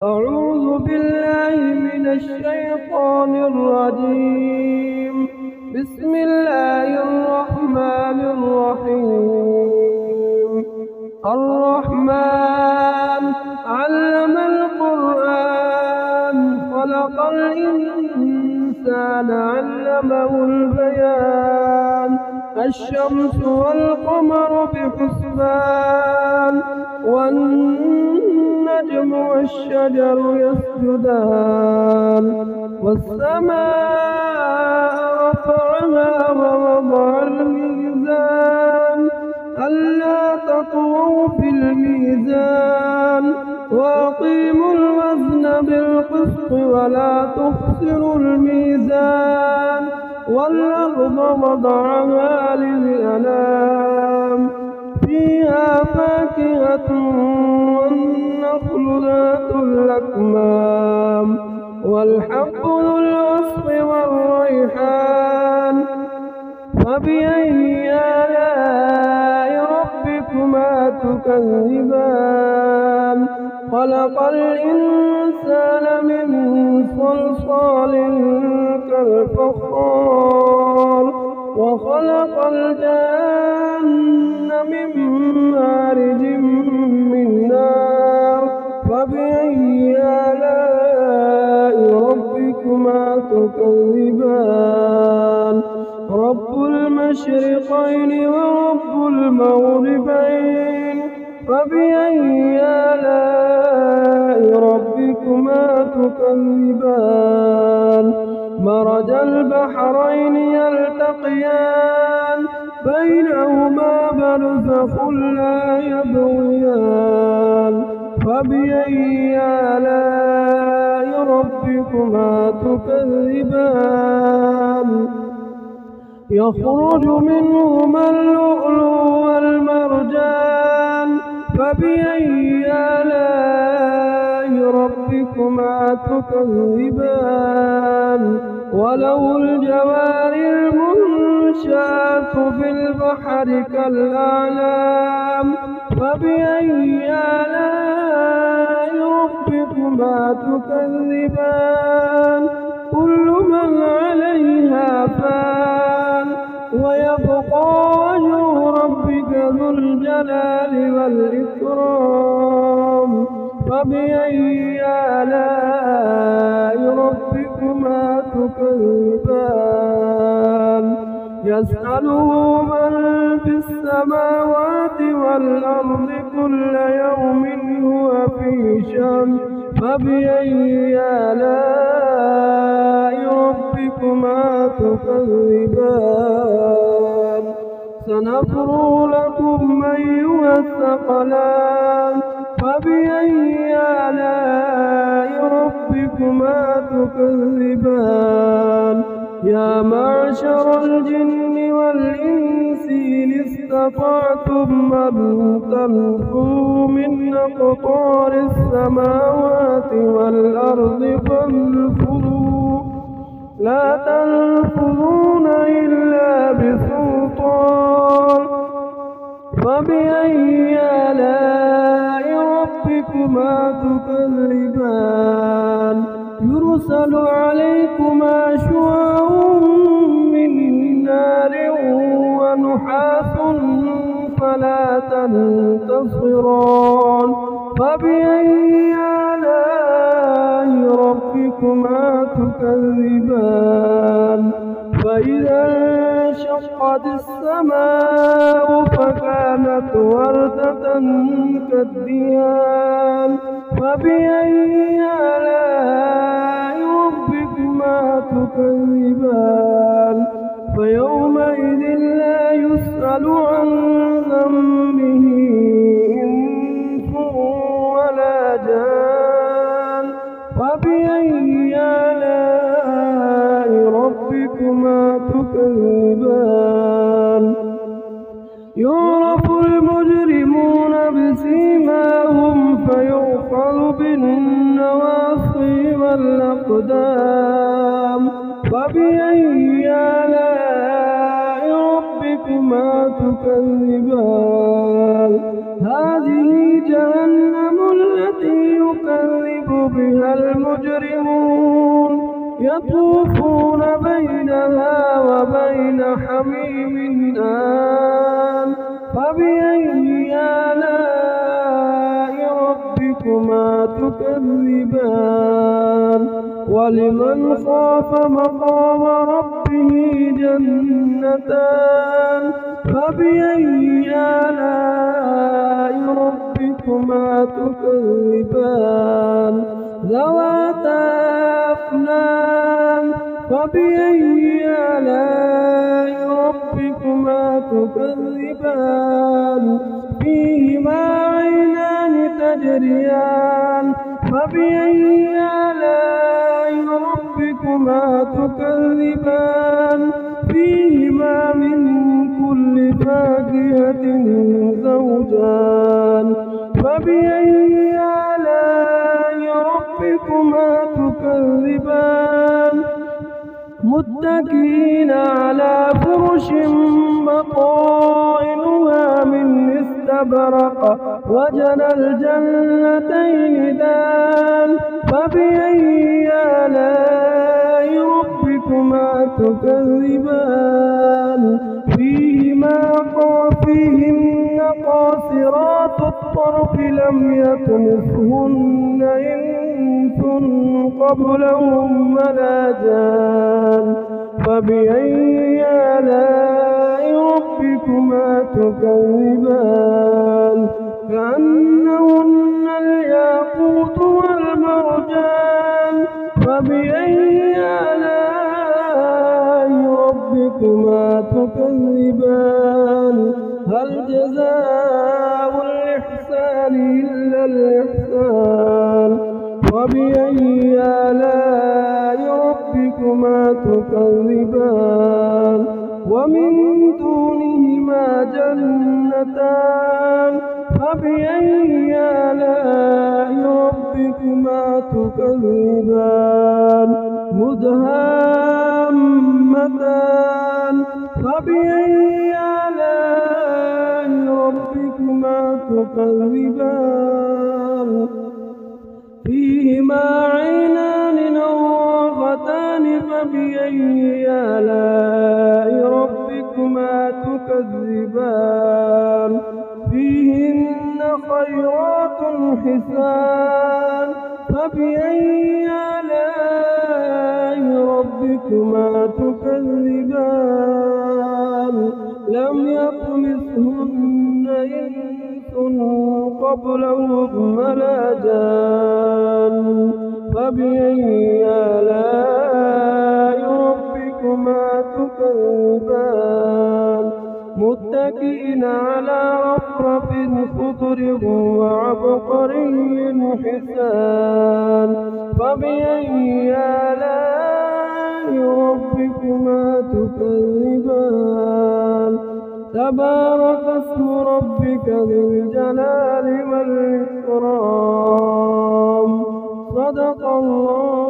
أعوذ بالله من الشيطان الرجيم. بسم الله الرحمن الرحيم. الرحمن علم القرآن خلق الإنسان علمه البيان. الشمس والقمر بحسبان والنجم والشجر يسجدان والسماء رفعها ووضع الميزان ألا تطغوا في الميزان وأقيموا الوزن بالقسط ولا تخسروا الميزان والأرض وضعها للأنام فيها فاكهة والنخل ذات الأكمام والحب ذو العصف والريحان فبأي آلاء ربكما تكذبان خلق الإنسان من صلصال كالفخار وخلق الجن من مارج من نار فبأي آلاء ربكما تكذبان رب المشرقين ورب المغربين فبأي آلاء ربكما تكذبان مرج البحرين يلتقيان بينهما برزخ لا يبغيان فبأي آلاء ربكما تكذبان يخرج منهما اللؤلؤ والمرجان فبأي آلاء ربكما تكذبان وله الجوار المنشآت في البحر كالأعلام فبأي آلاء ربكما تكذبان كل من عليها فان ويبقى وجه ربك ذو الجلال والإكرام فبأي آلاء ربكما تكذبان يسأله من في السماوات والأرض كل يوم هو في شأن فبأي آلاء ربكما تكذبان سنفرغ لكم أيها الثقلان فبأي آلاء ربكما تكذبان يا معشر الجن والإنس إن استطعتم أن تنفذوا من أقطار السماوات والأرض فانفذوا لا تنفذون إلا بسلطان فبأي آلاء ربكما تكذبان يرسل عليكما شواظ من نار ونحاس فلا تنتصران فبأي آلاء ربكما تكذبان فإذا انشقت السماء فكانت وردة كالدهان فبأي آلاء ربكما تكذبان فيومئذ لا يسأل عن ذنبه إنس ولا جان فبأي آلاء ربكما تكذبان يعرف المجرمون بسيماهم فيؤخذ بالنواصي والأقدام فبأي آلاء ربكما تكذبان هذه جهنم التي يكذب بها المجرمون يطوفون بينها وبين حميم آن فبأي آلاء ربكما تكذبان ولمن خاف مقام ربه جنتان فبأي آلاء ربكما تكذبان ذواتا أفنان فبأي آلاء ربكما تكذبان فيهما عينان تجريان فبأي آلاء ربكما تكذبان فيهما من كل فاكهة زوجان فبأي آلاء ربكما تكذبان متكئين على فرش بطائنها من استبرق وجنى الجنتين دان فبأي آلاء ربكما تكذبان فيهن قاصرات الطرف لم يطمثهن إنس قبلهم ولا جان فبأي آلاء ربكما تكذبان كأنهن الياقوت والمرجان فبأي آلاء ربكما تكذبان هل جزاء الإحسان إلا الإحسان فبأي آلاء ربكما تكذبان ومن دونهما جنتان فبأي آلاء ربكما تكذبان مدهامتان فبأي آلاء ربكما تكذبان فيهما عينان نضاختان فبأي آلاء ربكما تكذبان فيهن خيرات حسان فبأي آلاء ربكما تكذبان لم يطمثهن إنس قبلهم ولا جان فبأي آلاء ربكما تكذبان متكئين على رفرف خضر وعبقري حسان فبأي آلاء ربكما تكذبان تبارك اسم ربك ذي الجلال والإكرام صدق الله